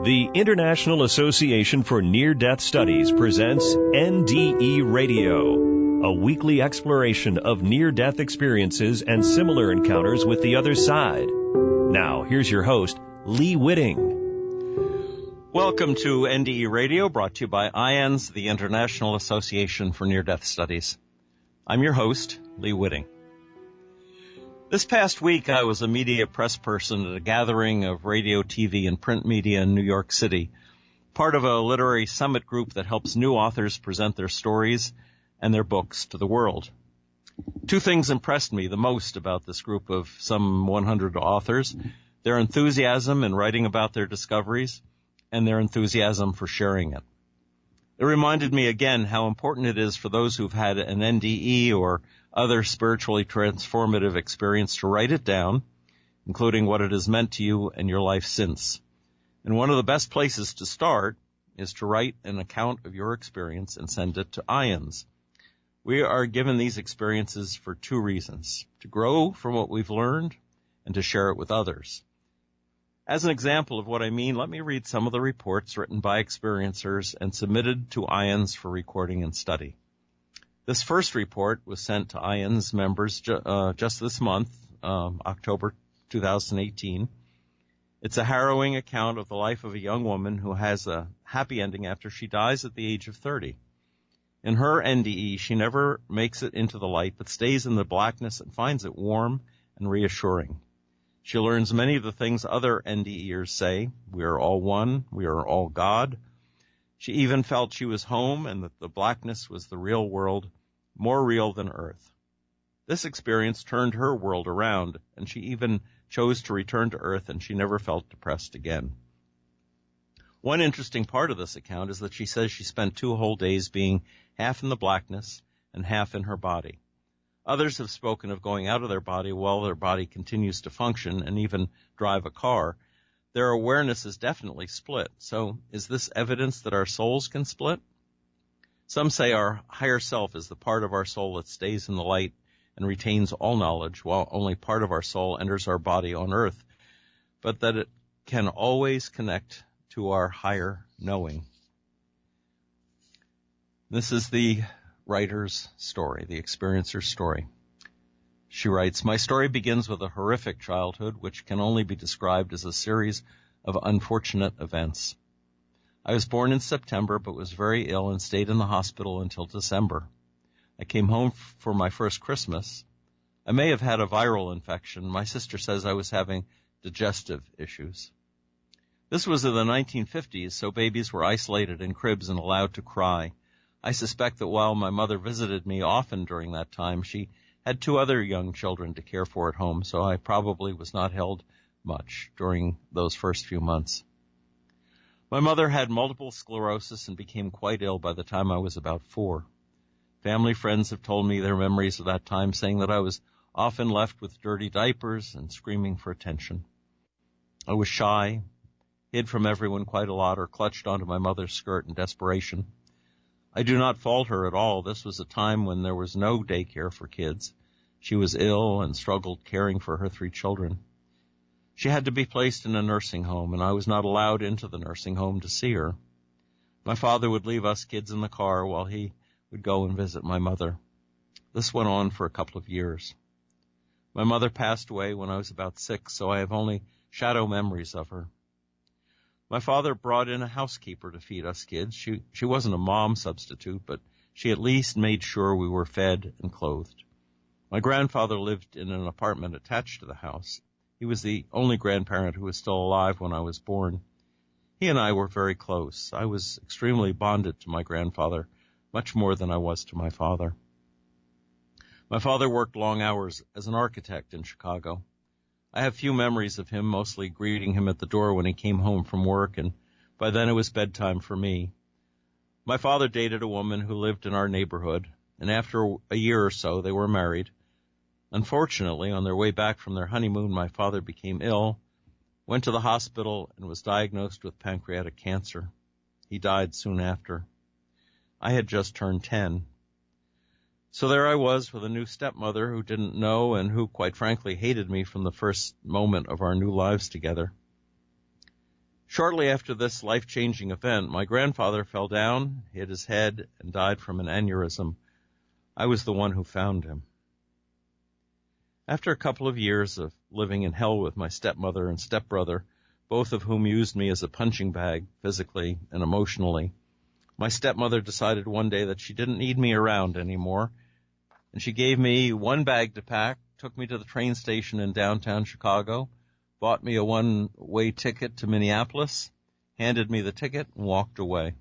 The International Association for Near-Death Studies presents NDE Radio, a weekly exploration of near-death experiences and similar encounters with the other side. Now, here's your host, Lee Witting. Welcome to NDE Radio, brought to you by IANDS, the International Association for Near-Death Studies. I'm your host, Lee Witting. This past week, I was a media press person at a gathering of radio, TV, and print media in New York City, part of a literary summit group that helps new authors present their stories and their books to the world. Two things impressed me the most about this group of some 100 authors: their enthusiasm in writing about their discoveries and their enthusiasm for sharing it. It reminded me again how important it is for those who've had an NDE or other spiritually transformative experience to write it down, including what it has meant to you and your life since. And one of the best places to start is to write an account of your experience and send it to IANDS. We are given these experiences for two reasons: to grow from what we've learned and to share it with others. As an example of what I mean, let me read some of the reports written by experiencers and submitted to IANDS for recording and study. This first report was sent to IANDS members just this month, October 2018. It's a harrowing account of the life of a young woman who has a happy ending after she dies at the age of 30. In her NDE, she never makes it into the light, but stays in the blackness and finds it warm and reassuring. She learns many of the things other NDEers say: we are all one, we are all God. She even felt she was home and that the blackness was the real world, more real than Earth. This experience turned her world around, and she even chose to return to Earth, and she never felt depressed again. One interesting part of this account is that she says she spent 2 whole days being half in the blackness and half in her body. Others have spoken of going out of their body while their body continues to function and even drive a car. Their awareness is definitely split. So is this evidence that our souls can split? Some say our higher self is the part of our soul that stays in the light and retains all knowledge, while only part of our soul enters our body on earth, but that it can always connect to our higher knowing. This is the writer's story, the experiencer's story. She writes, "My story begins with a horrific childhood, which can only be described as a series of unfortunate events. I was born in September, but was very ill and stayed in the hospital until December. I came home for my first Christmas. I may have had a viral infection. My sister says I was having digestive issues. This was in the 1950s, so babies were isolated in cribs and allowed to cry. I suspect that while my mother visited me often during that time, she had 2 other young children to care for at home, so I probably was not held much during those first few months. My mother had multiple sclerosis and became quite ill by the time I was about 4. Family friends have told me their memories of that time, saying that I was often left with dirty diapers and screaming for attention. I was shy, hid from everyone quite a lot, or clutched onto my mother's skirt in desperation. I do not fault her at all. This was a time when there was no daycare for kids. She was ill and struggled caring for her 3 children. She had to be placed in a nursing home, and I was not allowed into the nursing home to see her. My father would leave us kids in the car while he would go and visit my mother. This went on for a couple of years. My mother passed away when I was about 6, so I have only shadow memories of her. My father brought in a housekeeper to feed us kids. She wasn't a mom substitute, but she at least made sure we were fed and clothed. My grandfather lived in an apartment attached to the house. He was the only grandparent who was still alive when I was born. He and I were very close. I was extremely bonded to my grandfather, much more than I was to my father. My father worked long hours as an architect in Chicago. I have few memories of him, mostly greeting him at the door when he came home from work, and by then it was bedtime for me. My father dated a woman who lived in our neighborhood, and after a year or so they were married. Unfortunately, on their way back from their honeymoon, my father became ill, went to the hospital, and was diagnosed with pancreatic cancer. He died soon after. I had just turned 10. So there I was with a new stepmother who didn't know and who, quite frankly, hated me from the first moment of our new lives together. Shortly after this life-changing event, my grandfather fell down, hit his head, and died from an aneurysm. I was the one who found him. After a couple of years of living in hell with my stepmother and stepbrother, both of whom used me as a punching bag, physically and emotionally, my stepmother decided one day that she didn't need me around anymore, and she gave me one bag to pack, took me to the train station in downtown Chicago, bought me a one-way ticket to Minneapolis, handed me the ticket, and walked away.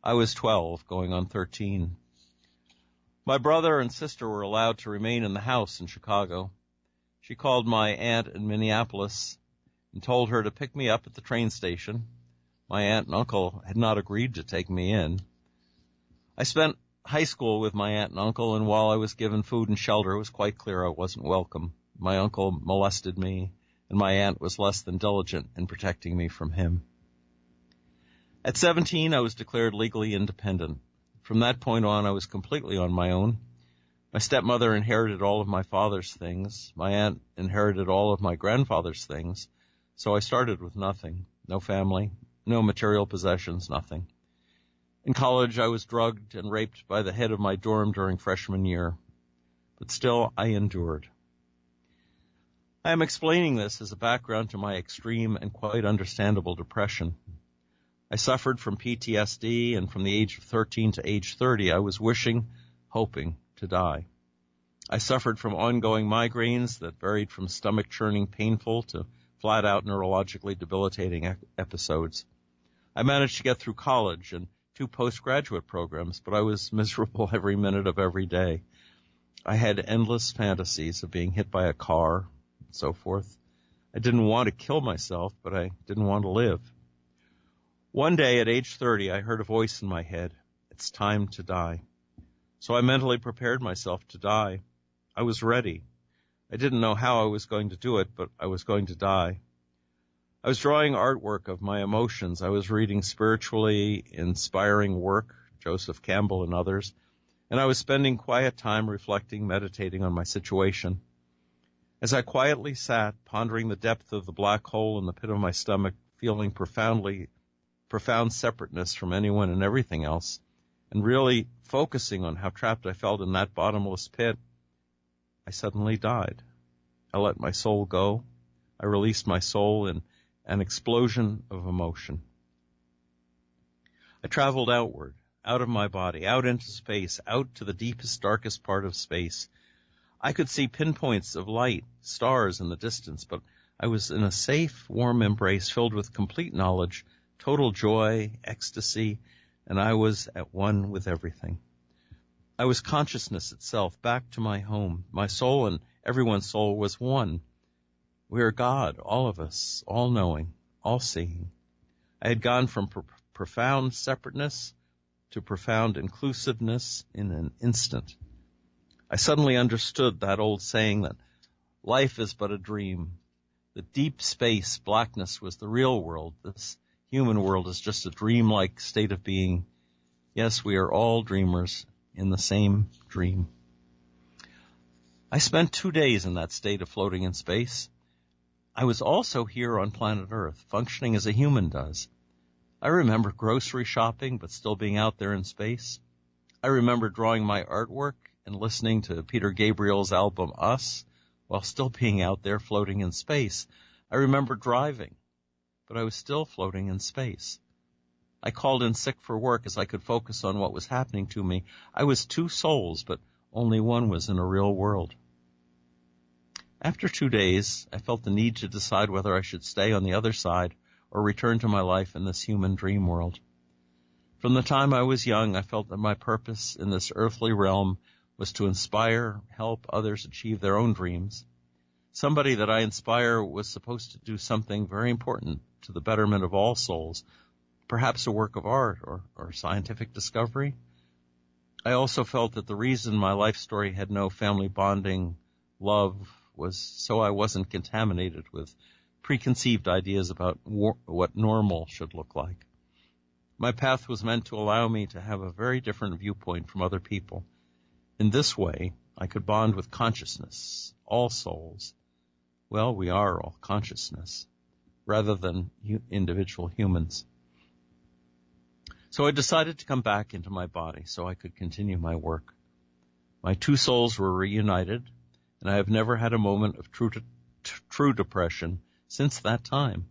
I was 12, going on 13. My brother and sister were allowed to remain in the house in Chicago. She called my aunt in Minneapolis and told her to pick me up at the train station. My aunt and uncle had not agreed to take me in. I spent high school with my aunt and uncle, and while I was given food and shelter, it was quite clear I wasn't welcome. My uncle molested me, and my aunt was less than diligent in protecting me from him. At 17, I was declared legally independent. From that point on, I was completely on my own. My stepmother inherited all of my father's things. My aunt inherited all of my grandfather's things. So I started with nothing. No family, no material possessions, nothing. In college, I was drugged and raped by the head of my dorm during freshman year. But still, I endured. I am explaining this as a background to my extreme and quite understandable depression. I suffered from PTSD, and from the age of 13 to age 30, I was wishing, hoping to die. I suffered from ongoing migraines that varied from stomach-churning painful to flat-out neurologically debilitating episodes. I managed to get through college and 2 postgraduate programs, but I was miserable every minute of every day. I had endless fantasies of being hit by a car, and so forth. I didn't want to kill myself, but I didn't want to live. One day at age 30, I heard a voice in my head. It's time to die. So I mentally prepared myself to die. I was ready. I didn't know how I was going to do it, but I was going to die. I was drawing artwork of my emotions. I was reading spiritually inspiring work, Joseph Campbell and others, and I was spending quiet time reflecting, meditating on my situation. As I quietly sat, pondering the depth of the black hole in the pit of my stomach, feeling profound separateness from anyone and everything else, and really focusing on how trapped I felt in that bottomless pit, I suddenly died. I let my soul go. I released my soul in an explosion of emotion. I traveled outward, out of my body, out into space, out to the deepest, darkest part of space. I could see pinpoints of light, stars in the distance, but I was in a safe, warm embrace filled with complete knowledge, total joy, ecstasy, and I was at one with everything. I was consciousness itself, back to my home. My soul and everyone's soul was one. We are God, all of us, all-knowing, all-seeing. I had gone from profound separateness to profound inclusiveness in an instant. I suddenly understood that old saying that life is but a dream. The deep space blackness was the real world. This human world is just a dreamlike state of being. Yes, we are all dreamers in the same dream. I spent 2 days in that state of floating in space. I was also here on planet Earth, functioning as a human does. I remember grocery shopping, but still being out there in space. I remember drawing my artwork and listening to Peter Gabriel's album Us, while still being out there floating in space. I remember driving, but I was still floating in space. I called in sick for work as I could focus on what was happening to me. I was 2 souls, but only one was in a real world. After 2 days, I felt the need to decide whether I should stay on the other side or return to my life in this human dream world. From the time I was young, I felt that my purpose in this earthly realm was to inspire, help others achieve their own dreams. Somebody that I inspire was supposed to do something very important to the betterment of all souls, perhaps a work of art or scientific discovery. I also felt that the reason my life story had no family bonding, love, was so I wasn't contaminated with preconceived ideas about what normal should look like. My path was meant to allow me to have a very different viewpoint from other people. In this way, I could bond with consciousness, all souls. Well, we are all consciousness. rather than individual humans. So I decided to come back into my body so I could continue my work. My two souls were reunited, and I have never had a moment of true depression since that time.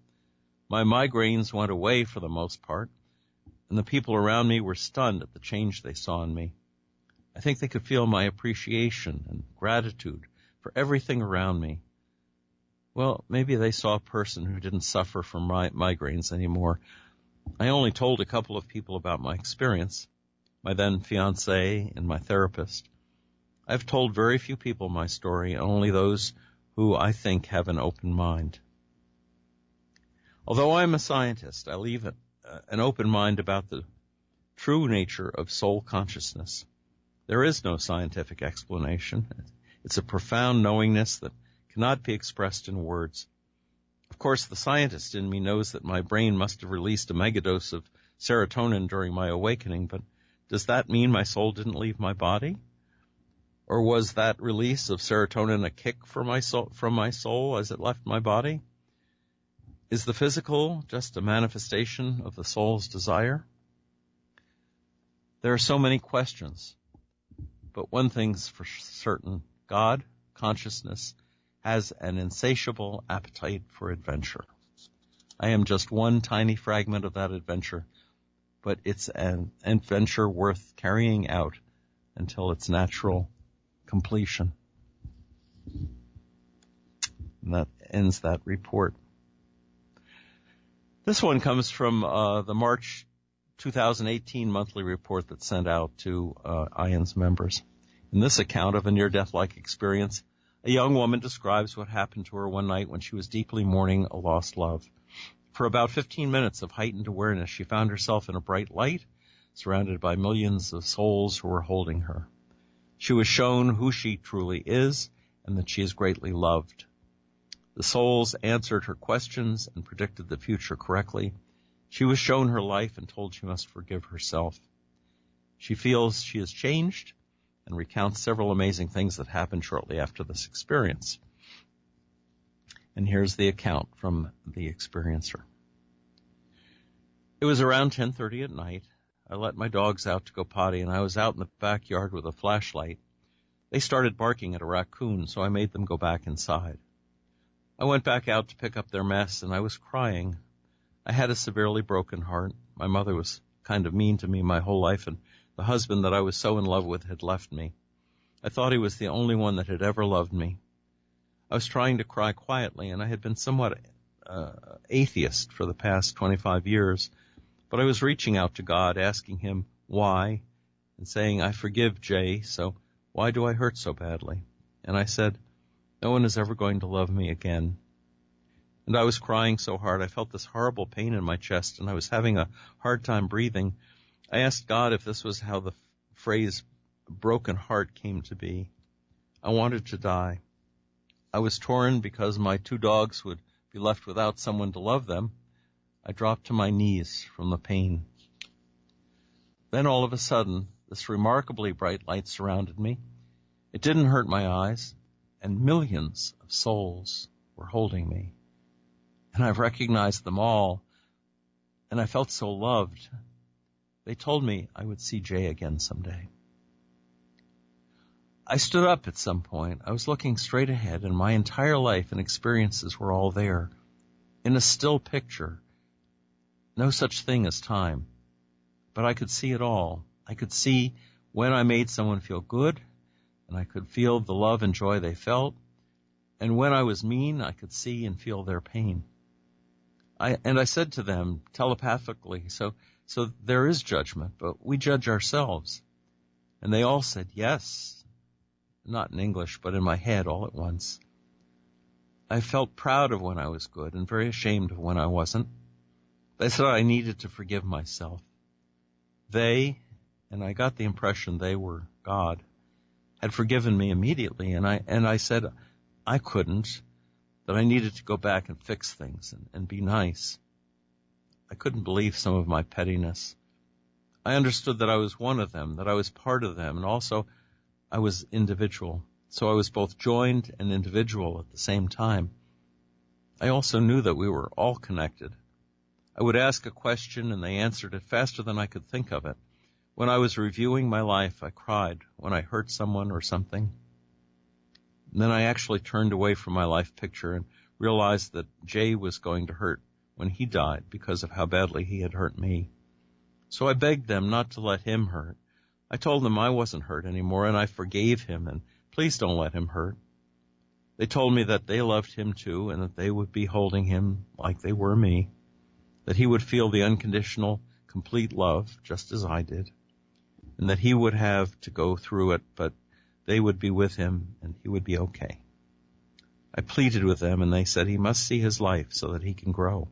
My migraines went away for the most part, and the people around me were stunned at the change they saw in me. I think they could feel my appreciation and gratitude for everything around me. Well, maybe they saw a person who didn't suffer from migraines anymore. I only told a couple of people about my experience, my then fiancé and my therapist. I've told very few people my story, only those who I think have an open mind. Although I'm a scientist, I leave an open mind about the true nature of soul consciousness. There is no scientific explanation. It's a profound knowingness that cannot be expressed in words. Of course, the scientist in me knows that my brain must have released a megadose of serotonin during my awakening, but does that mean my soul didn't leave my body? Or was that release of serotonin a kick from my soul as it left my body? Is the physical just a manifestation of the soul's desire? There are so many questions, but one thing's for certain: God, consciousness, has an insatiable appetite for adventure. I am just one tiny fragment of that adventure, but it's an adventure worth carrying out until its natural completion. And that ends that report. This one comes from the March 2018 monthly report that's sent out to IANDS members. In this account of a near-death-like experience, a young woman describes what happened to her one night when she was deeply mourning a lost love. For about 15 minutes of heightened awareness, she found herself in a bright light, surrounded by millions of souls who were holding her. She was shown who she truly is and that she is greatly loved. The souls answered her questions and predicted the future correctly. She was shown her life and told she must forgive herself. She feels she has changed and recounts several amazing things that happened shortly after this experience. And here's the account from the experiencer. It was around 10:30 at night. I let my dogs out to go potty, and I was out in the backyard with a flashlight. They started barking at a raccoon, so I made them go back inside. I went back out to pick up their mess, and I was crying. I had a severely broken heart. My mother was kind of mean to me my whole life, and the husband that I was so in love with had left me. I thought he was the only one that had ever loved me. I was trying to cry quietly, and I had been somewhat atheist for the past 25 years, but I was reaching out to God, asking him why, and saying, I forgive Jay, so why do I hurt so badly? And I said, no one is ever going to love me again. And I was crying so hard, I felt this horrible pain in my chest, and I was having a hard time breathing. I asked God if this was how the phrase broken heart came to be. I wanted to die. I was torn because my two dogs would be left without someone to love them. I dropped to my knees from the pain. Then all of a sudden, this remarkably bright light surrounded me. It didn't hurt my eyes, and millions of souls were holding me. And I've recognized them all, and I felt so loved. They told me I would see Jay again someday. I stood up at some point. I was looking straight ahead, and my entire life and experiences were all there, in a still picture. No such thing as time. But I could see it all. I could see when I made someone feel good, and I could feel the love and joy they felt. And when I was mean, I could see and feel their pain. I said to them telepathically, so there is judgment, but we judge ourselves. And they all said yes, not in English, but in my head all at once. I felt proud of when I was good and very ashamed of when I wasn't. They said I needed to forgive myself. They, and I got the impression they were God, had forgiven me immediately, and I said I couldn't, that I needed to go back and fix things and be nice. I couldn't believe some of my pettiness. I understood that I was one of them, that I was part of them, and also I was individual. So I was both joined and individual at the same time. I also knew that we were all connected. I would ask a question and they answered it faster than I could think of it. When I was reviewing my life, I cried when I hurt someone or something. And then I actually turned away from my life picture and realized that Jay was going to hurt when he died because of how badly he had hurt me. So I begged them not to let him hurt. I told them I wasn't hurt anymore and I forgave him and please don't let him hurt. They told me that they loved him too and that they would be holding him like they were me, that he would feel the unconditional, complete love just as I did, and that he would have to go through it, but they would be with him and he would be okay. I pleaded with them and they said he must see his life so that he can grow.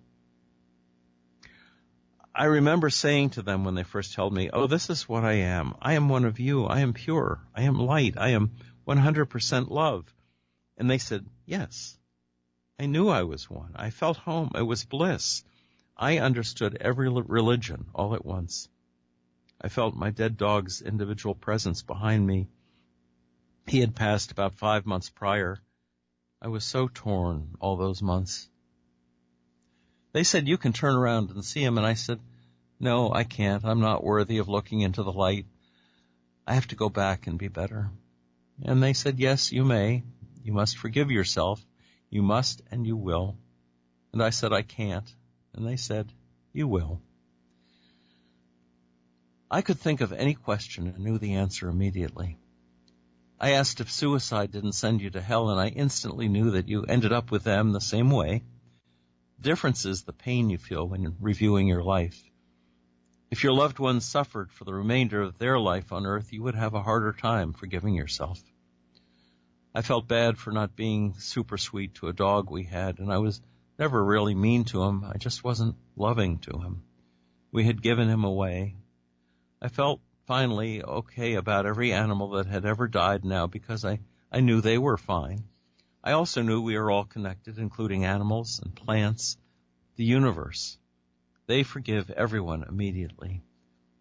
I remember saying to them when they first told me, oh, this is what I am. I am one of you. I am pure. I am light. I am 100% love. And they said, yes. I knew I was one. I felt home. It was bliss. I understood every religion all at once. I felt my dead dog's individual presence behind me. He had passed about 5 months prior. I was so torn all those months. They said, you can turn around and see him. And I said, no, I can't. I'm not worthy of looking into the light. I have to go back and be better. And they said, yes, you may. You must forgive yourself. You must and you will. And I said, I can't. And they said, you will. I could think of any question and knew the answer immediately. I asked if suicide didn't send you to hell, and I instantly knew that you ended up with them the same way. The difference is the pain you feel when reviewing your life. If your loved ones suffered for the remainder of their life on earth, you would have a harder time forgiving yourself. I felt bad for not being super sweet to a dog we had, and I was never really mean to him. I just wasn't loving to him. We had given him away. I felt finally okay about every animal that had ever died now because I knew they were fine. I also knew we are all connected, including animals and plants, the universe. They forgive everyone immediately.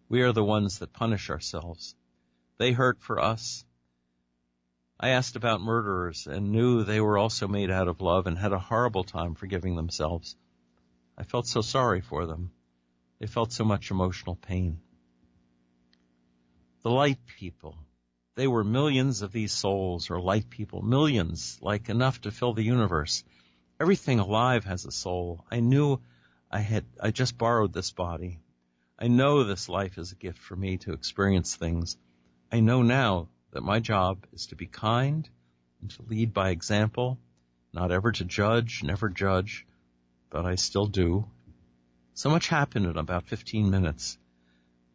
We are the ones that punish ourselves. They hurt for us. I asked about murderers and knew they were also made out of love and had a horrible time forgiving themselves. I felt so sorry for them. They felt so much emotional pain. The light people, they were millions of these souls or light people, millions, like enough to fill the universe. Everything alive has a soul. I knew I just borrowed this body. I know this life is a gift for me to experience things. I know now that my job is to be kind and to lead by example, not ever to judge, never judge, but I still do. So much happened in about 15 minutes.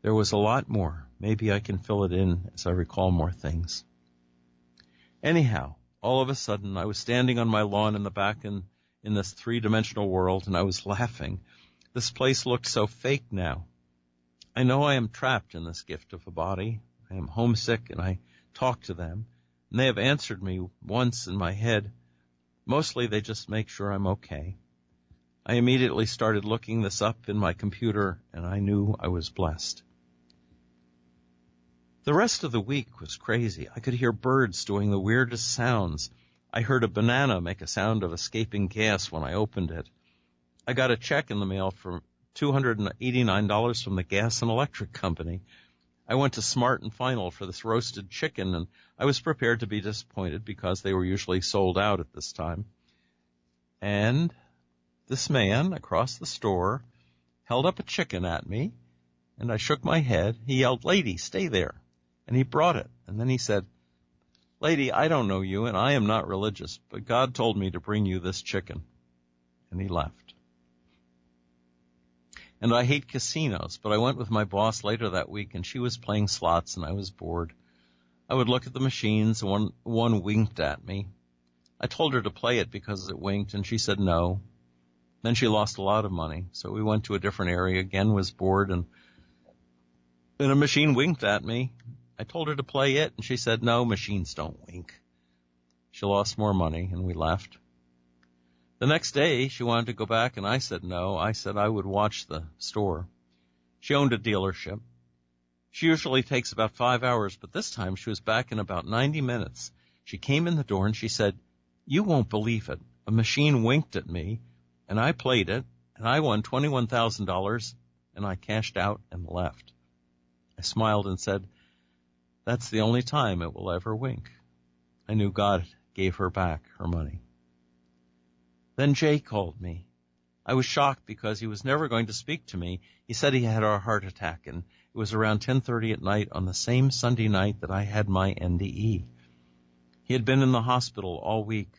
There was a lot more. Maybe I can fill it in as I recall more things. Anyhow, all of a sudden, I was standing on my lawn in the back in this three-dimensional world, and I was laughing. This place looked so fake now. I know I am trapped in this gift of a body. I am homesick, and I talk to them, and they have answered me once in my head. Mostly they just make sure I'm okay. I immediately started looking this up in my computer, and I knew I was blessed. The rest of the week was crazy. I could hear birds doing the weirdest sounds. I heard a banana make a sound of escaping gas when I opened it. I got a check in the mail for $289 from the gas and electric company. I went to Smart and Final for this roasted chicken, and I was prepared to be disappointed because they were usually sold out at this time. And this man across the store held up a chicken at me, and I shook my head. He yelled, "Lady, stay there." And he brought it. And then he said, "Lady, I don't know you, and I am not religious, but God told me to bring you this chicken." And he left. And I hate casinos, but I went with my boss later that week, and she was playing slots, and I was bored. I would look at the machines, and one winked at me. I told her to play it because it winked, and she said no. Then she lost a lot of money, so we went to a different area, again was bored, and a machine winked at me. I told her to play it, and she said, no, machines don't wink. She lost more money, and we left. The next day, she wanted to go back, and I said no. I said I would watch the store. She owned a dealership. She usually takes about 5 hours, but this time she was back in about 90 minutes. She came in the door, and she said, "You won't believe it. A machine winked at me, and I played it, and I won $21,000, and I cashed out and left. I smiled and said, "That's the only time it will ever wink." I knew God gave her back her money. Then Jay called me. I was shocked because he was never going to speak to me. He said he had a heart attack, and it was around 10:30 at night on the same Sunday night that I had my NDE. He had been in the hospital all week.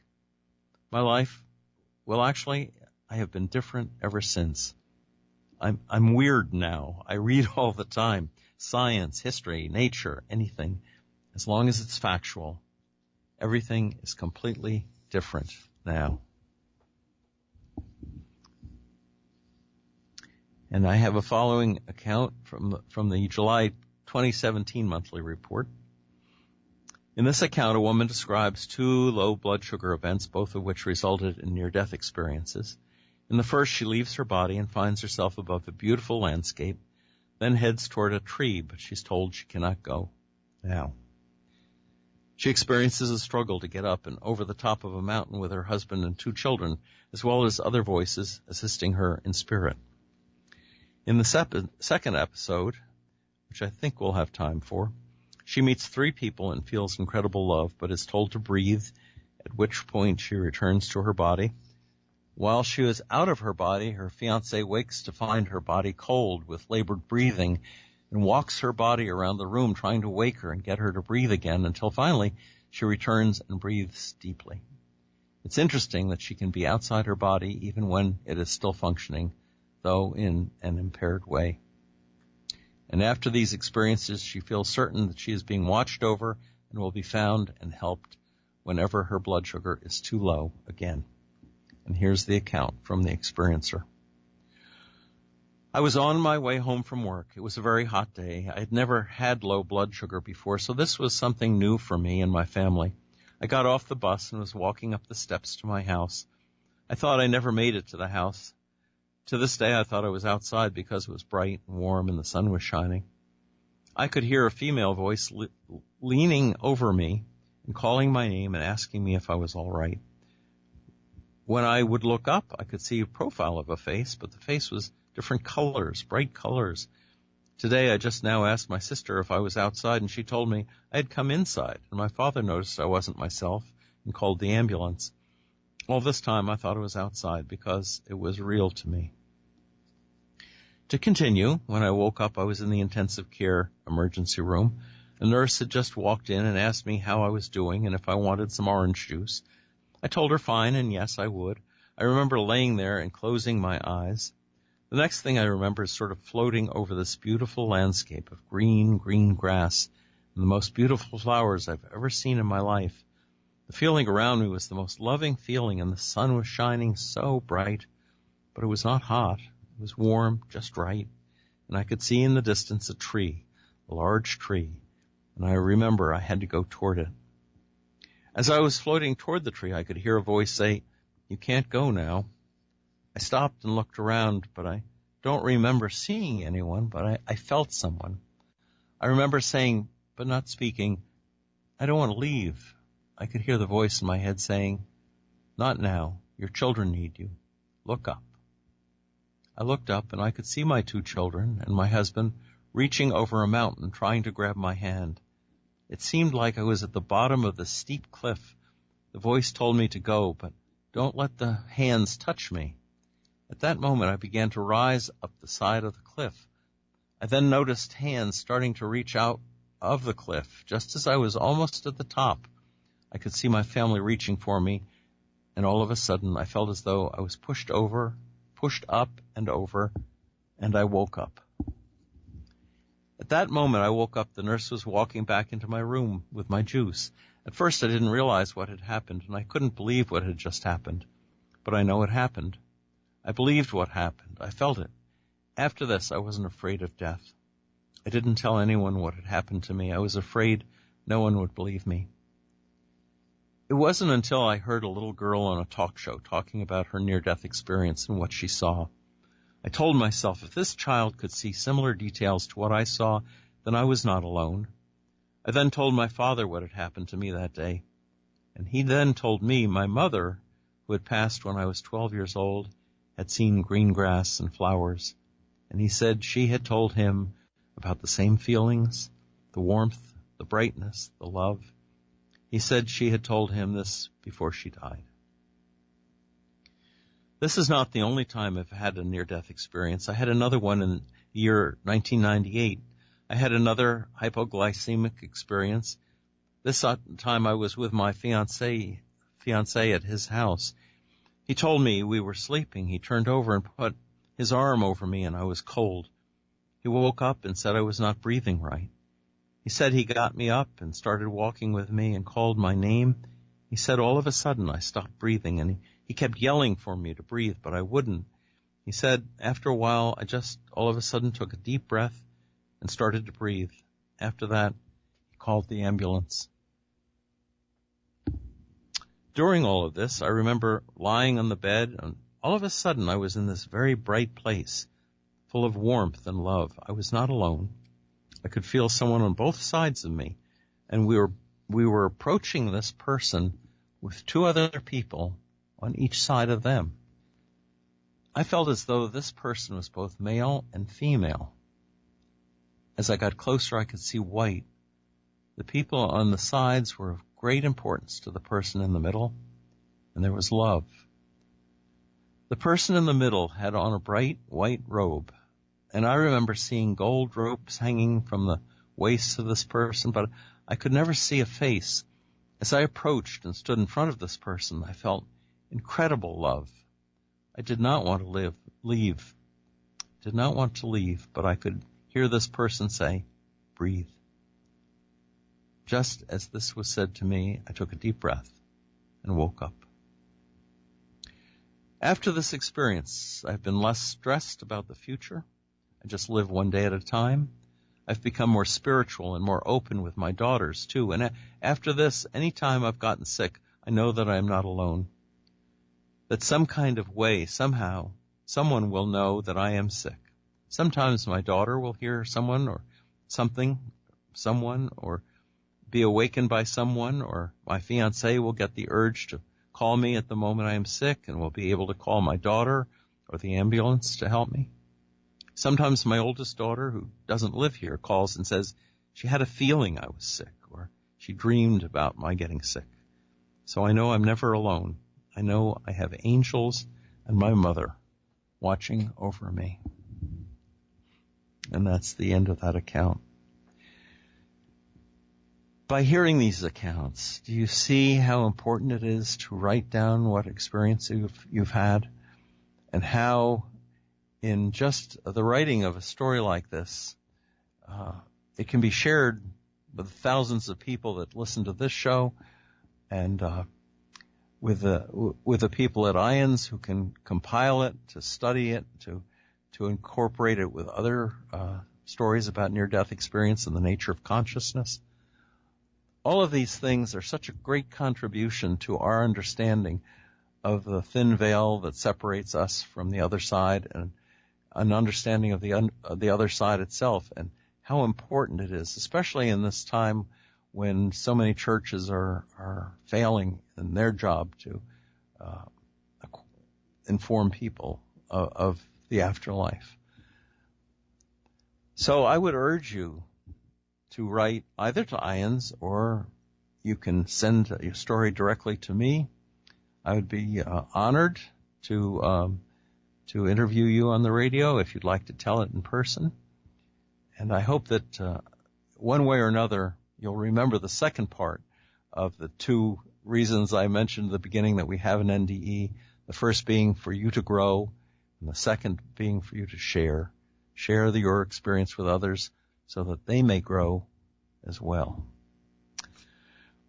My life, well, actually, I have been different ever since. I'm weird now. I read all the time. Science, history, nature, anything. As long as it's factual. Everything is completely different now. And I have a following account from the July 2017 monthly report. In this account, a woman describes 2 low blood sugar events, both of which resulted in near-death experiences. In the first, she leaves her body and finds herself above a beautiful landscape, then heads toward a tree, but she's told she cannot go now. She experiences a struggle to get up and over the top of a mountain with her husband and 2 children, as well as other voices assisting her in spirit. In the second episode, which I think we'll have time for, she meets 3 people and feels incredible love, but is told to breathe, at which point she returns to her body. While she is out of her body, her fiancé wakes to find her body cold with labored breathing and walks her body around the room trying to wake her and get her to breathe again until finally she returns and breathes deeply. It's interesting that she can be outside her body even when it is still functioning, though in an impaired way. And after these experiences, she feels certain that she is being watched over and will be found and helped whenever her blood sugar is too low again. And here's the account from the experiencer. I was on my way home from work. It was a very hot day. I had never had low blood sugar before, so this was something new for me and my family. I got off the bus and was walking up the steps to my house. I thought I never made it to the house. To this day, I thought I was outside because it was bright and warm and the sun was shining. I could hear a female voice leaning over me and calling my name and asking me if I was all right. When I would look up, I could see a profile of a face, but the face was different colors, bright colors. Today, I just now asked my sister if I was outside, and she told me I had come inside, and my father noticed I wasn't myself and called the ambulance. All this time, I thought I was outside because it was real to me. To continue, when I woke up, I was in the intensive care emergency room. A nurse had just walked in and asked me how I was doing and if I wanted some orange juice. I told her fine, and yes, I would. I remember laying there and closing my eyes. The next thing I remember is sort of floating over this beautiful landscape of green grass and the most beautiful flowers I've ever seen in my life. The feeling around me was the most loving feeling, and the sun was shining so bright, but it was not hot. It was warm, just right, and I could see in the distance a tree, a large tree, and I remember I had to go toward it. As I was floating toward the tree, I could hear a voice say, "You can't go now." I stopped and looked around, but I don't remember seeing anyone, but I felt someone. I remember saying, but not speaking, "I don't want to leave." I could hear the voice in my head saying, "Not now. Your children need you. Look up." I looked up, and I could see my 2 children and my husband reaching over a mountain trying to grab my hand. It seemed like I was at the bottom of the steep cliff. The voice told me to go, but don't let the hands touch me. At that moment, I began to rise up the side of the cliff. I then noticed hands starting to reach out of the cliff. Just as I was almost at the top, I could see my family reaching for me, and all of a sudden, I felt as though I was pushed up and over, and I woke up. At that moment, I woke up. The nurse was walking back into my room with my juice. At first, I didn't realize what had happened, and I couldn't believe what had just happened. But I know it happened. I believed what happened. I felt it. After this, I wasn't afraid of death. I didn't tell anyone what had happened to me. I was afraid no one would believe me. It wasn't until I heard a little girl on a talk show talking about her near-death experience and what she saw. I told myself, if this child could see similar details to what I saw, then I was not alone. I then told my father what had happened to me that day, and he then told me my mother, who had passed when I was 12 years old, had seen green grass and flowers, and he said she had told him about the same feelings, the warmth, the brightness, the love. He said she had told him this before she died. This is not the only time I've had a near-death experience. I had another one in the year 1998. I had another hypoglycemic experience. This time I was with my fiancé at his house. He told me we were sleeping. He turned over and put his arm over me, and I was cold. He woke up and said I was not breathing right. He said he got me up and started walking with me and called my name. He said all of a sudden I stopped breathing, and he kept yelling for me to breathe, but I wouldn't. He said after a while I just all of a sudden took a deep breath and started to breathe. After that, he called the ambulance. During all of this, I remember lying on the bed, and all of a sudden I was in this very bright place, full of warmth and love. I was not alone. I could feel someone on both sides of me, and we were approaching this person with two other people on each side of them. I felt as though this person was both male and female. As I got closer, I could see white. The people on the sides were of great importance to the person in the middle, and there was love. The person in the middle had on a bright white robe, and I remember seeing gold ropes hanging from the waist of this person, but I could never see a face. As I approached and stood in front of this person, I felt incredible love. I did not want to leave, but I could hear this person say, breathe. Just as this was said to me, I took a deep breath and woke up. After this experience, I've been less stressed about the future. I just live one day at a time. I've become more spiritual and more open with my daughters, too. And after this, any time I've gotten sick, I know that I am not alone. That some kind of way, somehow, someone will know that I am sick. Sometimes my daughter will hear someone or someone, or be awakened by someone, or my fiancé will get the urge to call me at the moment I am sick and will be able to call my daughter or the ambulance to help me. Sometimes my oldest daughter, who doesn't live here, calls and says she had a feeling I was sick, or she dreamed about my getting sick. So I know I'm never alone. I know I have angels and my mother watching over me. And that's the end of that account. By hearing these accounts, do you see how important it is to write down what experience you've had, and how in just the writing of a story like this, it can be shared with thousands of people that listen to this show, and with the people at IANDS who can compile it, to study it, to incorporate it with other stories about near-death experience and the nature of consciousness. All of these things are such a great contribution to our understanding of the thin veil that separates us from the other side, and an understanding of the other side itself, and how important it is, especially in this time when so many churches are failing in their job to inform people of the afterlife. So I would urge you to write either to IANDS, or you can send your story directly to me. I would be honored to interview you on the radio if you'd like to tell it in person. And I hope that one way or another you'll remember the second part of the two reasons I mentioned at the beginning that we have an NDE. The first being for you to grow, and the second being for you to share your experience with others, so that they may grow as well.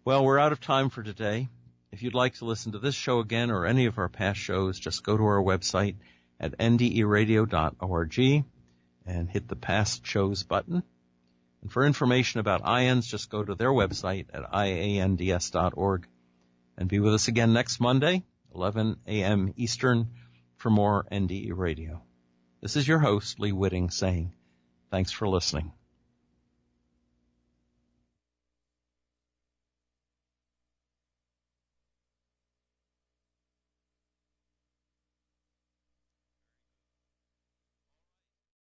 Well, we're out of time for today. If you'd like to listen to this show again or any of our past shows, just go to our website at nderadio.org and hit the past shows button. And for information about IANDS, just go to their website at IANDS.org. And be with us again next Monday, 11 a.m. Eastern, for more NDE Radio. This is your host, Lee Witting, saying thanks for listening.